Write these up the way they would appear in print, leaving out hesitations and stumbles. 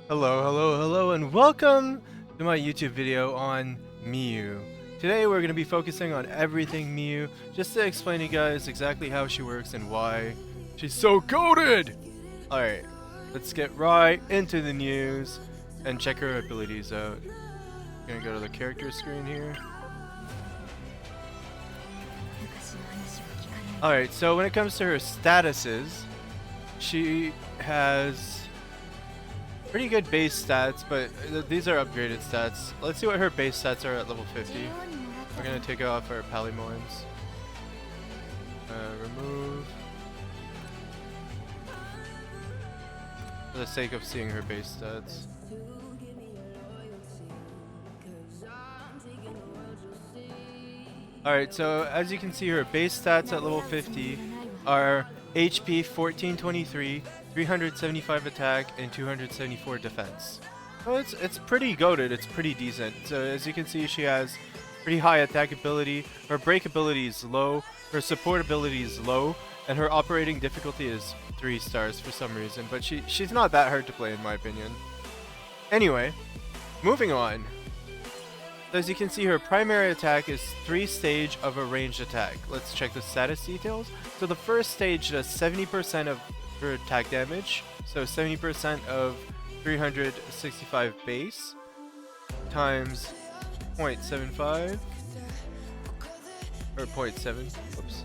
Hello, hello, hello, and welcome to my YouTube video on Miyu. Today we're going to be focusing on everything Miyu, just to explain to you guys exactly how she works and why she's so goated! Alright, let's get right into the news and check her abilities out. Gonna go to the character screen here. Alright, so when it comes to her statuses, she has pretty good base stats, but these are upgraded stats. Let's see what her base stats are at level 50. We're gonna take off our Palimoins. Remove. For the sake of seeing her base stats. Alright, so as you can see, her base stats at level 50 are HP 1423, 375 attack, and 274 defense. So it's pretty goated, it's pretty decent. So as you can see, she has pretty high attack ability, her break ability is low, her support ability is low, and her operating difficulty is 3 stars for some reason, but she's not that hard to play in my opinion. Anyway, moving on. As you can see, her primary attack is 3 stage of a ranged attack. Let's check the status details. So the first stage does 70% of her attack damage, so 70% of 365 base times 0.75 or 0.7. Whoops.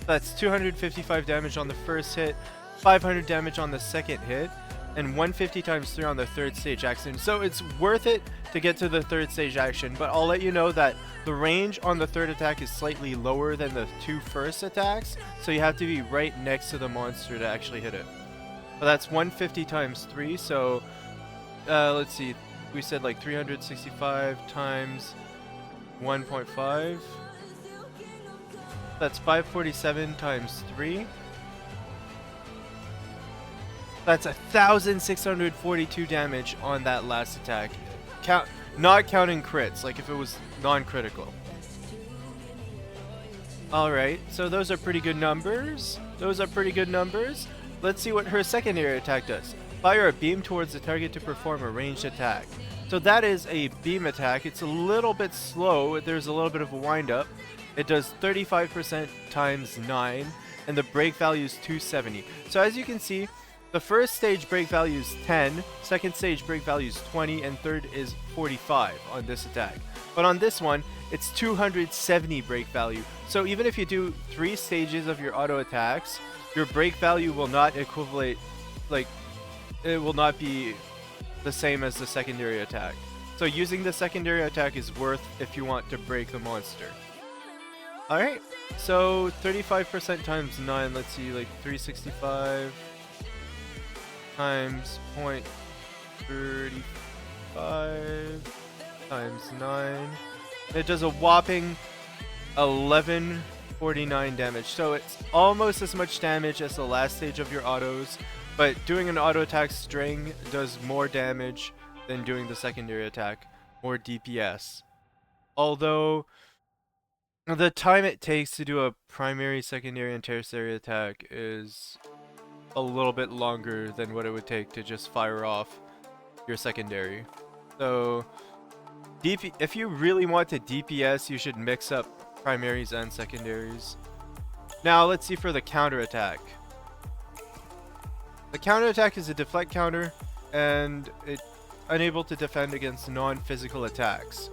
That's 255 damage on the first hit, 500 damage on the second hit, and 150 times 3 on the third stage action. So it's worth it to get to the third stage action, but I'll let you know that the range on the third attack is slightly lower than the 2 first attacks, so you have to be right next to the monster to actually hit it. But that's 150 times 3, so let's see, we said like 365 times 1.5. That's 547 times 3. That's 1,642 damage on that last attack. Not counting crits, like if it was non-critical. Alright, so those are pretty good numbers. Let's see what her secondary attack does. Fire a beam towards the target to perform a ranged attack. So that is a beam attack. It's a little bit slow. There's a little bit of a wind-up. It does 35% times 9, and the break value is 270. So as you can see, the first stage break value is 10, second stage break value is 20, and third is 45 on this attack. But on this one, it's 270 break value. So even if you do 3 stages of your auto attacks, your break value will not equivalent, like, it will not be the same as the secondary attack. So using the secondary attack is worth if you want to break the monster. Alright, so 35% times 9, let's see, like 365 times 0.35 times 9. It does a whopping 1149 damage. So it's almost as much damage as the last stage of your autos, but doing an auto attack string does more damage than doing the secondary attack, more DPS. Although the time it takes to do a primary, secondary, and tertiary attack is a little bit longer than what it would take to just fire off your secondary. So if you really want to DPS, you should mix up primaries and secondaries. Now let's see for the counter attack. The counter attack is a deflect counter, and it's unable to defend against non-physical attacks.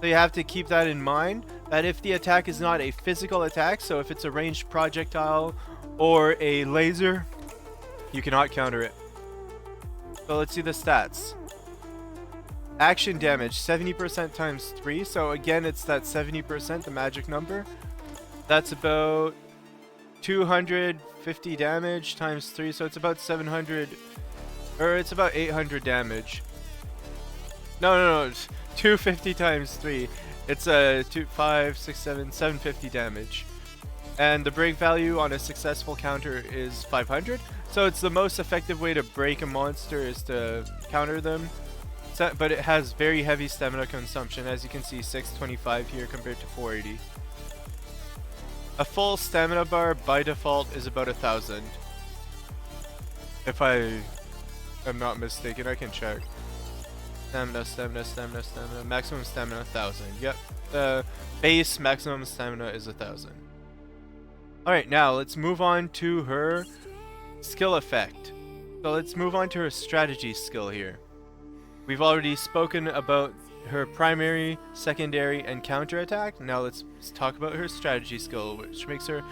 So you have to keep that in mind, that if the attack is not a physical attack, so if it's a ranged projectile or a laser, you cannot counter it. So let's see the stats. Action damage, 70% times 3, so again it's that 70%, the magic number. That's about 250 damage times 3, so it's about 700, or it's about 800 damage. No, 250 times 3. It's a 750 damage. And the break value on a successful counter is 500. So it's the most effective way to break a monster is to counter them. But it has very heavy stamina consumption, as you can see, 625 here compared to 480. A full stamina bar by default is about 1,000. If I I'm not mistaken. I can check. Stamina, stamina, stamina, stamina. Maximum stamina 1000. Yep. The base maximum stamina is 1000. Alright, now let's move on to her skill effect. So let's move on to her strategy skill here. We've already spoken about her primary, secondary, and counter attack. Now let's talk about her strategy skill, which makes her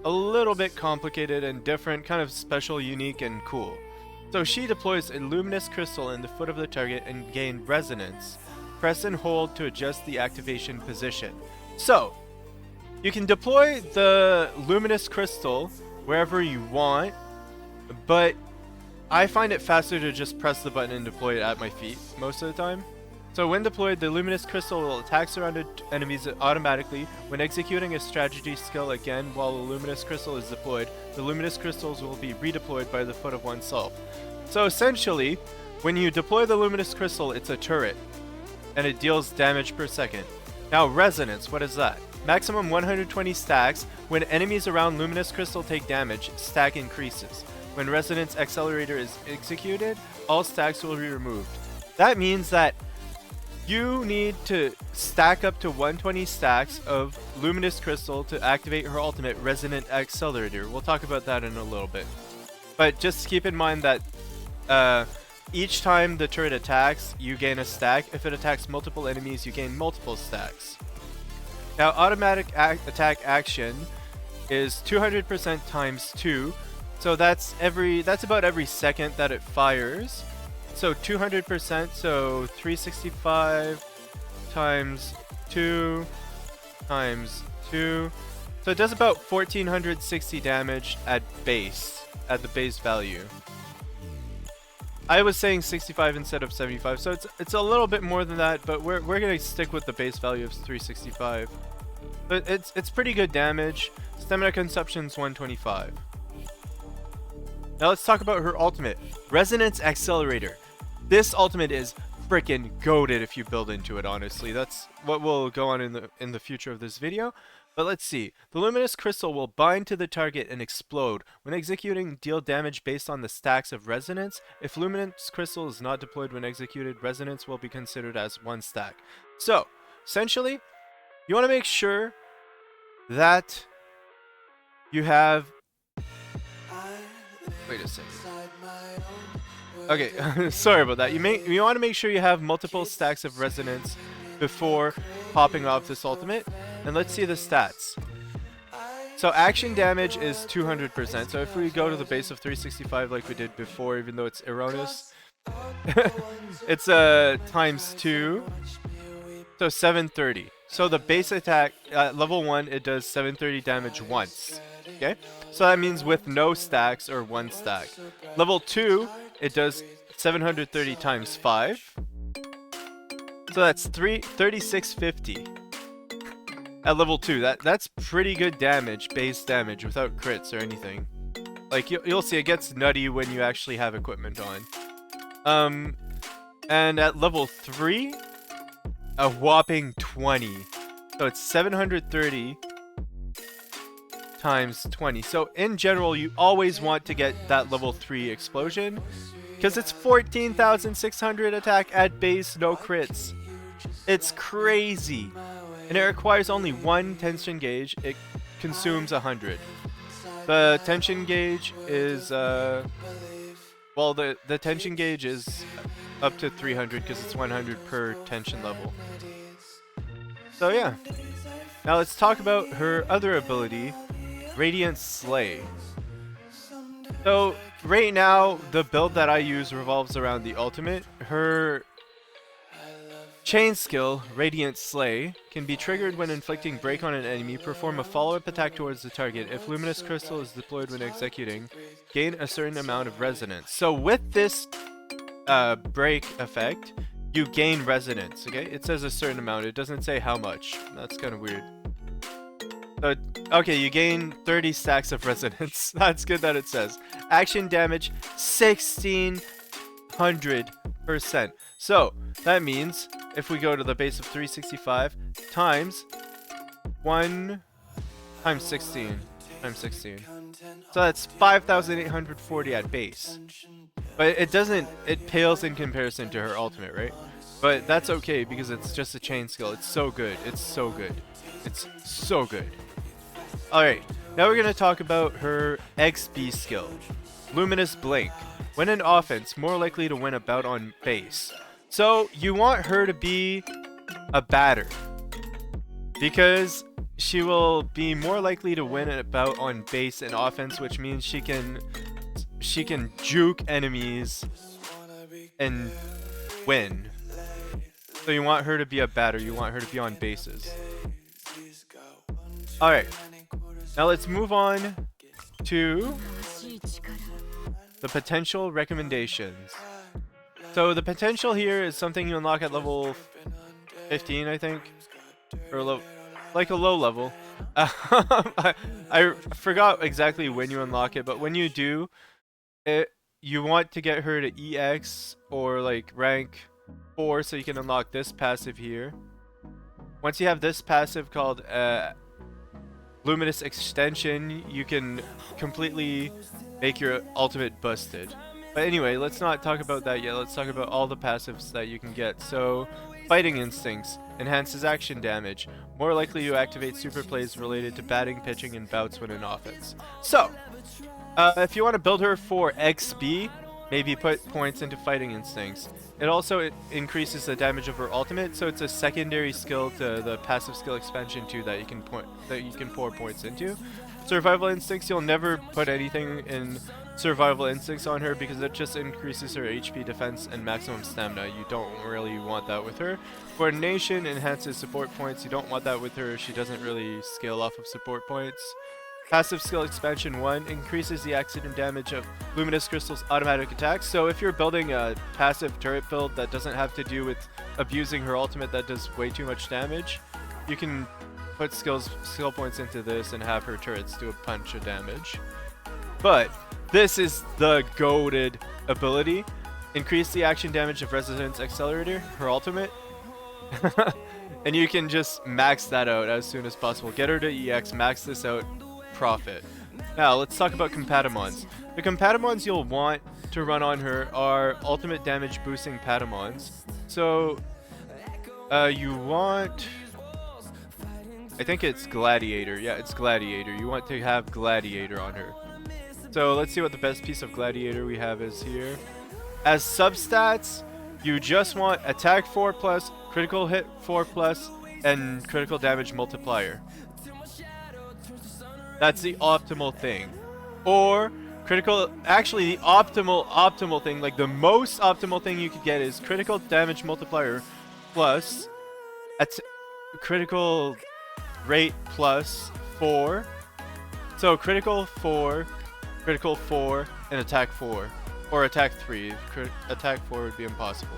a little bit complicated and different, kind of special, unique, and cool. So she deploys a luminous crystal in the foot of the target and gain resonance. Press and hold to adjust the activation position. So, you can deploy the luminous crystal wherever you want, but I find it faster to just press the button and deploy it at my feet most of the time. So when deployed, the luminous crystal will attack surrounded enemies automatically. When executing a strategy skill again while the luminous crystal is deployed, the luminous crystals will be redeployed by the foot of oneself. So essentially, when you deploy the luminous crystal, it's a turret, and it deals damage per second. Now resonance, what is that? Maximum 120 stacks. When enemies around luminous crystal take damage, stack increases. When resonance accelerator is executed, all stacks will be removed. That means that you need to stack up to 120 stacks of luminous crystal to activate her ultimate resonant accelerator. We'll talk about that in a little bit. But just keep in mind that each time the turret attacks, you gain a stack. If it attacks multiple enemies, you gain multiple stacks. Now, automatic attack action is 200% times 2. So that's about every second that it fires. So 200%, so 365 times 2 times 2. So it does about 1460 damage at the base value. I was saying 65 instead of 75, so it's a little bit more than that, but we're gonna stick with the base value of 365. But it's pretty good damage. Stamina consumption's 125. Now let's talk about her ultimate, Resonance Accelerator. This ultimate is freaking goated if you build into it, honestly. That's what will go on in the future of this video. But let's see. The luminous crystal will bind to the target and explode. When executing, deal damage based on the stacks of resonance. If luminous crystal is not deployed when executed, resonance will be considered as one stack. So, essentially, you want to make sure that you have... Wait a second. Okay, sorry about that. You want to make sure you have multiple stacks of resonance before popping off this ultimate. And let's see the stats. So action damage is 200%. So if we go to the base of 365 like we did before, even though it's erroneous, it's times 2. So 730. So the base attack at level 1, it does 730 damage once. Okay? So that means with no stacks or one stack. Level 2, it does 730 times 5. So that's 3650. At level 2, that's pretty good damage, base damage, without crits or anything. Like, you'll see it gets nutty when you actually have equipment on. And at level 3, a whopping 20. So it's 730 times 20. So in general, you always want to get that level 3 explosion, because it's 14,600 attack at base, no crits. It's crazy. And it requires only one tension gauge. It consumes 100. The tension gauge is, well, the tension gauge is up to 300 because it's 100 per tension level. So yeah. Now let's talk about her other ability, Radiant Slay. So right now, the build that I use revolves around the ultimate. Her chain skill, Radiant Slay, can be triggered when inflicting break on an enemy. Perform a follow-up attack towards the target. If Luminous Crystal is deployed when executing, gain a certain amount of resonance. So with this break effect, you gain resonance, okay? It says a certain amount. It doesn't say how much. That's kind of weird. So, okay, you gain 30 stacks of resonance. That's good that it says. Action damage, 1600%. So, that means if we go to the base of 365 times 1 times 16 times 16. So that's 5,840 at base. But it pales in comparison to her ultimate, right? But that's okay because it's just a chain skill. It's so good. It's so good. It's so good. Alright, now we're going to talk about her XB skill. Luminous Blink. When in offense, more likely to win a bout on base. So you want her to be a batter, because she will be more likely to win a bout on base in offense, which means she can juke enemies and win. So you want her to be a batter, you want her to be on bases. Alright, now let's move on to the potential recommendations. So the potential here is something you unlock at level 15, I think, or like a low level. I forgot exactly when you unlock it, but when you do, you want to get her to EX or like rank 4 so you can unlock this passive here. Once you have this passive called Luminous Extension, you can completely make your ultimate busted. But anyway, let's not talk about that yet. Let's talk about all the passives that you can get. So, Fighting Instincts enhances action damage. More likely to activate super plays related to batting, pitching, and bouts when in offense. So, if you want to build her for XB, maybe put points into Fighting Instincts. It also increases the damage of her ultimate, so it's a secondary skill to the passive skill expansion 2 that you can pour points into. Survival Instincts, you'll never put anything in Survival Instincts on her because it just increases her HP, defense, and maximum stamina. You don't really want that with her. Coordination enhances support points. You don't want that with her. She doesn't really scale off of support points. Passive skill expansion 1 increases the accident damage of Luminous Crystal's automatic attacks. So if you're building a passive turret build that doesn't have to do with abusing her ultimate that does way too much damage, you can put skill points into this and have her turrets do a bunch of damage. But this is the goated ability. Increase the action damage of Resonance Accelerator, her ultimate. And you can just max that out as soon as possible. Get her to EX, max this out, profit. Now let's talk about Compatimons. The Compatimons you'll want to run on her are ultimate damage boosting Patamons. So you want, I think it's Gladiator. Yeah, it's Gladiator. You want to have Gladiator on her. So let's see what the best piece of Gladiator we have is here. As substats, you just want attack 4+, critical hit 4+, and critical damage multiplier. That's the optimal thing. Or critical, actually the optimal thing, like the most optimal thing you could get is critical damage multiplier plus critical rate plus 4. So critical 4, critical 4, and attack 4. Or attack 3. Attack 4 would be impossible.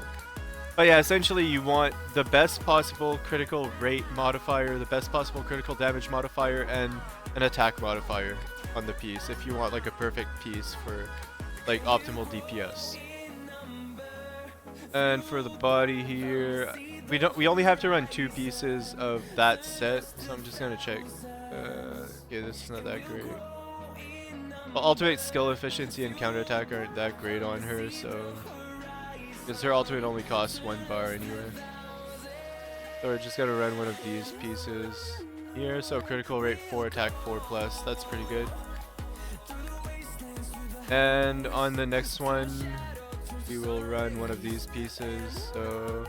But yeah, essentially you want the best possible critical rate modifier, the best possible critical damage modifier, and an attack modifier on the piece if you want like a perfect piece for like optimal DPS. And for the body here, we only have to run 2 pieces of that set, so I'm just gonna check. Yeah, this is not that great. Well, ultimate skill efficiency and counterattack aren't that great on her, so because her ultimate only costs 1 bar anyway. So we're just gonna run one of these pieces here. So critical rate 4, attack 4+. That's pretty good. And on the next one, we will run one of these pieces. So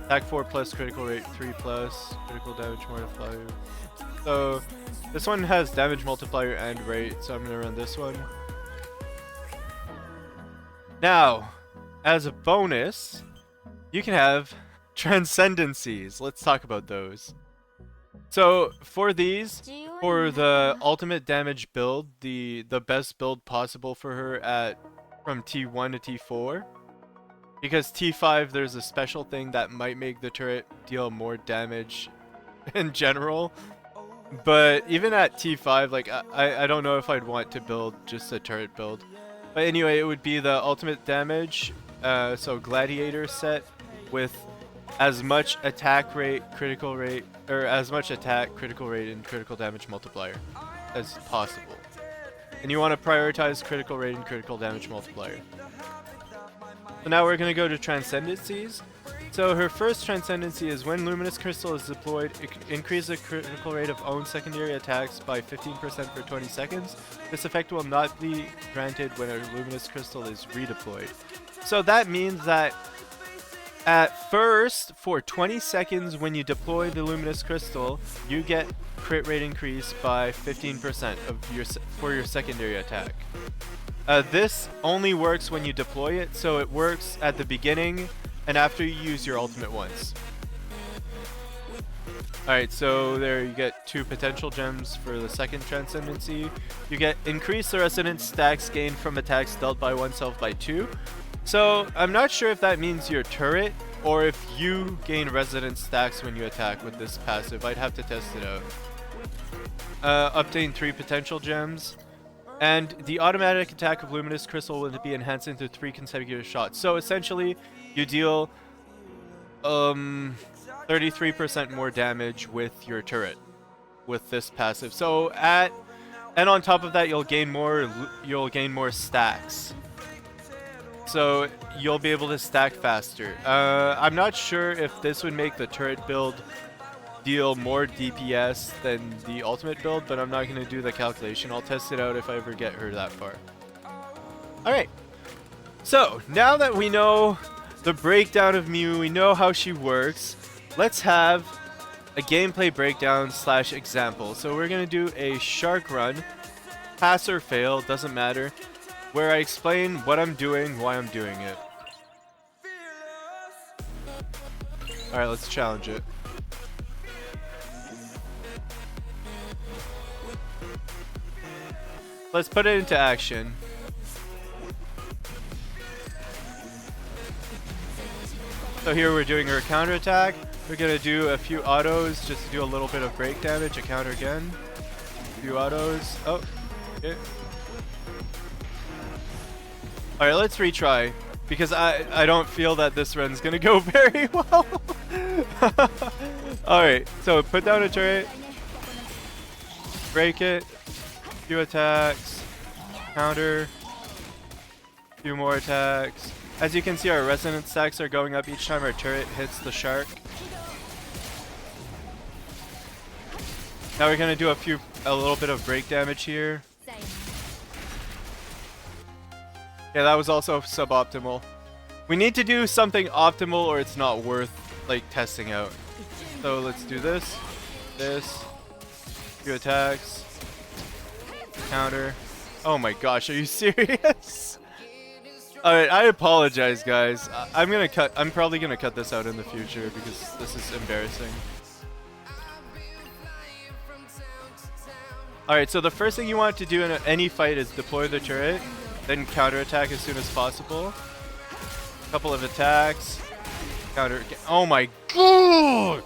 attack 4+, critical rate 3+, critical damage multiplier. So this one has damage multiplier and rate, so I'm gonna run this one. Now, as a bonus, you can have Transcendencies. Let's talk about those. So for these, for the ultimate damage build, the best build possible for her at from T1 to T4, because T5 there's a special thing that might make the turret deal more damage in general. But even at T5, like I don't know if I'd want to build just a turret build. But anyway, it would be the ultimate damage, so Gladiator set with as much attack rate, critical rate, or as much attack, critical rate, and critical damage multiplier as possible. And you want to prioritize critical rate and critical damage multiplier. So now we're going to go to Transcendencies. So her first Transcendency is when Luminous Crystal is deployed, increase the critical rate of own secondary attacks by 15% for 20 seconds. This effect will not be granted when a Luminous Crystal is redeployed. So that means that at first, for 20 seconds when you deploy the Luminous Crystal, you get crit rate increase by 15% for your secondary attack. This only works when you deploy it, so it works at the beginning and after you use your ultimate once. Alright, so there you get 2 potential gems for the second Transcendency. You get increase the resonance stacks gained from attacks dealt by oneself by 2. So I'm not sure if that means your turret or if you gain resonance stacks when you attack with this passive. I'd have to test it out. Obtain 3 potential gems. And the automatic attack of Luminous Crystal will be enhanced into 3 consecutive shots. So essentially, you deal 33% more damage with your turret with this passive. So and on top of that, you'll gain more stacks. So you'll be able to stack faster. I'm not sure if this would make the turret build deal more DPS than the ultimate build, but I'm not going to do the calculation. I'll test it out if I ever get her that far. Alright, so now that we know the breakdown of Mew, we know how she works, let's have a gameplay breakdown / example. So we're going to do a shark run, pass or fail, doesn't matter, where I explain what I'm doing, why I'm doing it. Alright, let's challenge it. Let's put it into action. So here we're doing her counterattack. We're gonna do a few autos just to do a little bit of break damage. A counter again. A few autos. Oh, okay. Alright, let's retry. Because I don't feel that this run's gonna go very well. Alright, so put down a turret. Break it. Few attacks, counter, few more attacks. As you can see, our resonance stacks are going up each time our turret hits the shark. Now we're gonna do a little bit of break damage here. Yeah, that was also suboptimal. We need to do something optimal or it's not worth like testing out. So let's do this, few attacks. Counter. Oh my gosh, are you serious? Alright, I apologize guys. I'm probably gonna cut this out in the future because this is embarrassing. Alright, so the first thing you want to do in any fight is deploy the turret, then counterattack as soon as possible. Couple of attacks. Counter. Oh my god!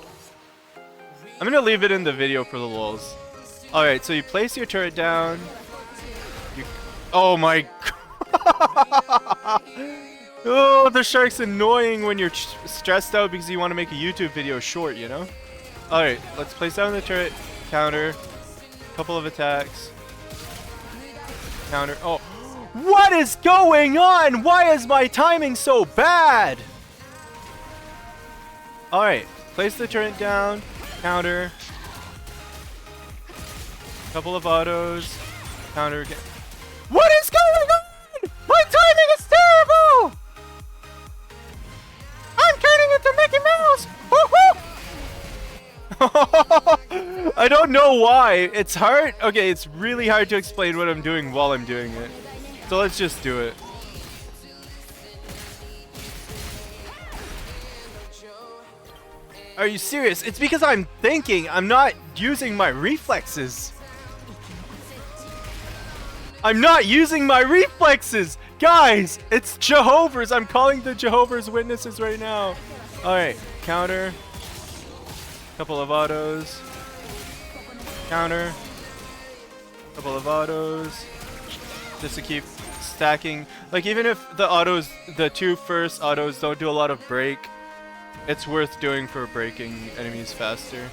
I'm gonna leave it in the video for the lulz. Alright, so you place your turret down. Oh my god! Oh, the shark's annoying when you're stressed out because you want to make a YouTube video short, you know? Alright, let's place down the turret. Counter. Couple of attacks. Counter. Oh. What is going on? Why is my timing so bad? Alright, place the turret down. Counter. Couple of autos. Counter again. What is going on? My timing is terrible! I'm turning into Mickey Mouse! Woohoo! I don't know why. It's hard. Okay, it's really hard to explain what I'm doing while I'm doing it. So let's just do it. Are you serious? It's because I'm thinking. I'm not using my reflexes. I'm not using my reflexes! Guys, it's Jehovah's. I'm calling the Jehovah's Witnesses right now. Alright, counter. Couple of autos. Counter. Couple of autos. Just to keep stacking. Like, even if the 2 first autos don't do a lot of break, it's worth doing for breaking enemies faster.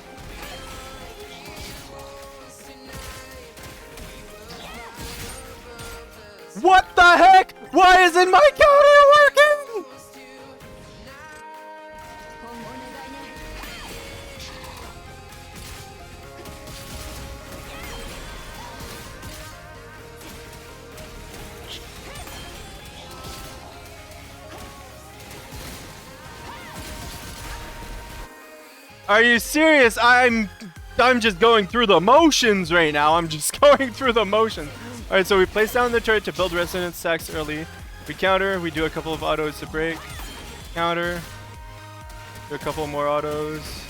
What the heck? Why isn't my counter working? Are you serious? I'm just going through the motions right now. I'm just going through the motions. Alright, so we place down the turret to build resonance stacks early. We counter, we do a couple of autos to break. Counter. Do a couple more autos.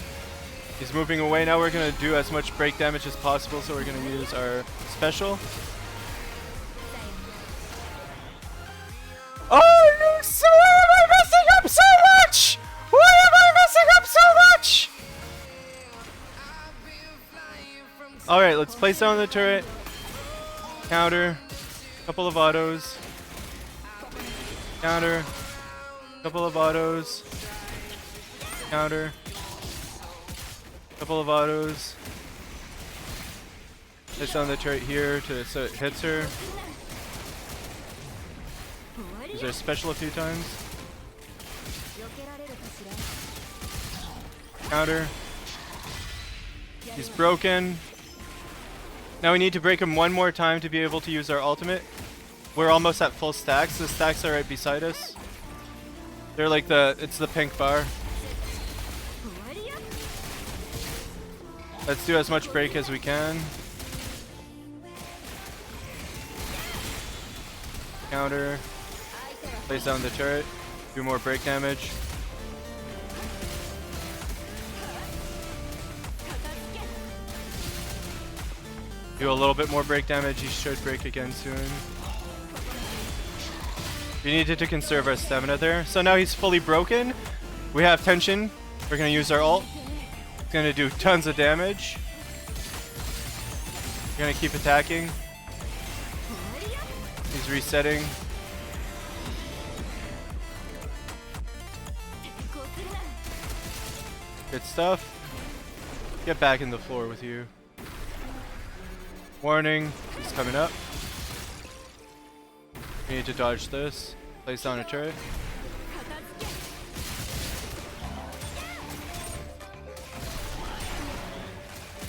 He's moving away. Now we're going to do as much break damage as possible, so we're going to use our special. Oh, no! So why am I messing up so much? Why am I messing up so much? Alright, let's place down the turret. Counter. Couple of autos. Counter. Couple of autos. Counter. Couple of autos. Place down the turret here so it hits her. Use our special a few times. Counter. He's broken. Now we need to break him one more time to be able to use our ultimate. We're almost at full stacks. The stacks are right beside us. They're like it's the pink bar. Let's do as much break as we can. Counter. Place down the turret. Do more break damage. Do a little bit more break damage. He should break again soon. We needed to conserve our stamina there. So now he's fully broken. We have tension. We're going to use our ult. It's going to do tons of damage. We're going to keep attacking. He's resetting. Good stuff. Get back in the floor with you. Warning, he's coming up. We need to dodge this. Place down a turret.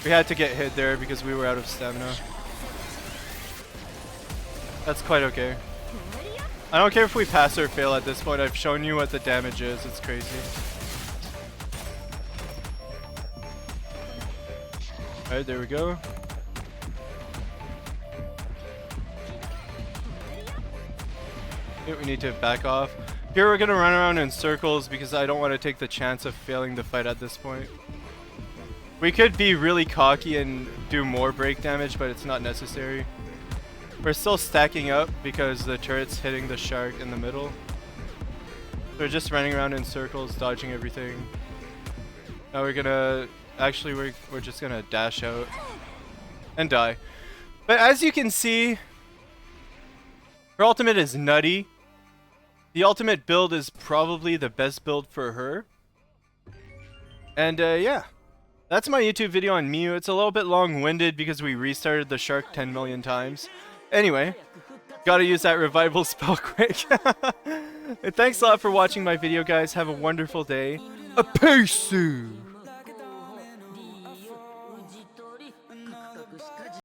We had to get hit there because we were out of stamina. That's quite okay. I don't care if we pass or fail at this point. I've shown you what the damage is. It's crazy. Alright, there we go. We need to back off. Here we're gonna run around in circles because I don't want to take the chance of failing the fight at this point. We could be really cocky and do more break damage, but it's not necessary. We're still stacking up because the turret's hitting the shark in the middle. We're just running around in circles, dodging everything. Now we're gonna... Actually, we're just gonna dash out and die. But as you can see, her ultimate is nutty. The ultimate build is probably the best build for her. And yeah, that's my YouTube video on Miyu. It's a little bit long-winded because we restarted the shark 10 million times. Anyway, gotta use that revival spell quick. Thanks a lot for watching my video, guys. Have a wonderful day. Peace!